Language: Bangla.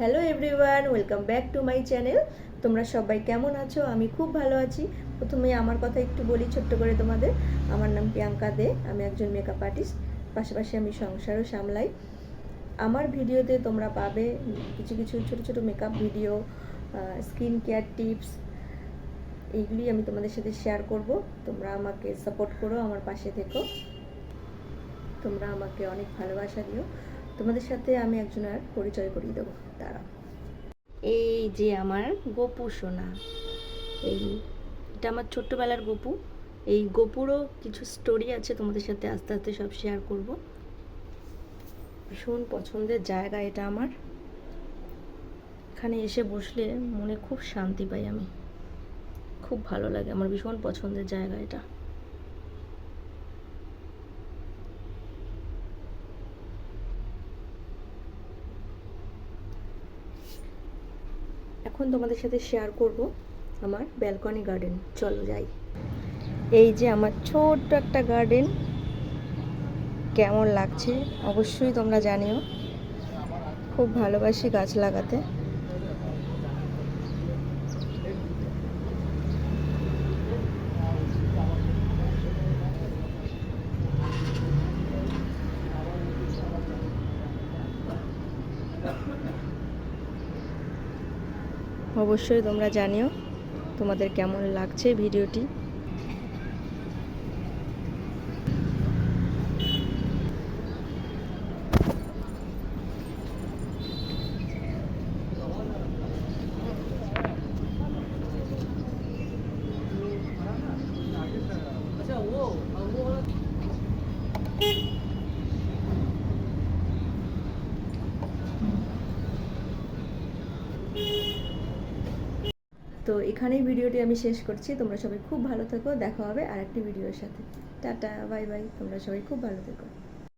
Hello everyone, welcome back to my channel. তোমরা সবাই কেমন আছো? আমি খুব ভালো আছি। প্রথমে আমার কথা একটু বলি ছোট্ট করে তোমাদের। আমার নাম প্রিয়াঙ্কা দে, আমি একজন মেকআপ আর্টিস্ট, পাশাপাশি আমি সংসারও সামলাই। আমার ভিডিওতে তোমরা পাবে কিছু কিছু ছোটো ছোটো makeup video, skin care tips, এইগুলি আমি তোমাদের সাথে শেয়ার করব। তোমরা আমাকে সাপোর্ট করো, আমার পাশে থেকো, তোমরা আমাকে অনেক ভালোবাসা দিও। তোমাদের সাথে আমি একজনের পরিচয় করিয়ে দেবো। দাঁড়াও, এই যে আমার গপু সোনা, এটা আমার ছোট্টবেলার গপু। এই গপুরও কিছু স্টোরি আছে, তোমাদের সাথে আস্তে আস্তে সব শেয়ার করব। ভীষণ পছন্দের জায়গা এটা আমার। এখানে এসে বসলে মনে খুব শান্তি পাই আমি, খুব ভালো লাগে আমার, ভীষণ পছন্দের জায়গা এটা। এখন তোমাদের সাথে শেয়ার করব আমার ব্যালকনি গার্ডেন। চলো যাই। এই যে আমার ছোট্ট একটা গার্ডেন, কেমন লাগছে অবশ্যই তোমরা জানিও। খুব ভালোবাসি গাছ লাগাতে। অবশ্যই তোমরা জানিও তোমাদের কেমন লাগছে ভিডিওটি। তো এখানেই ভিডিওটি আমি শেষ করছি। তোমরা সবাই খুব ভালো থেকো, দেখা হবে আরেকটি ভিডিওর সাথে। Tata, bye bye. তোমরা সবাই খুব ভালো থেকো।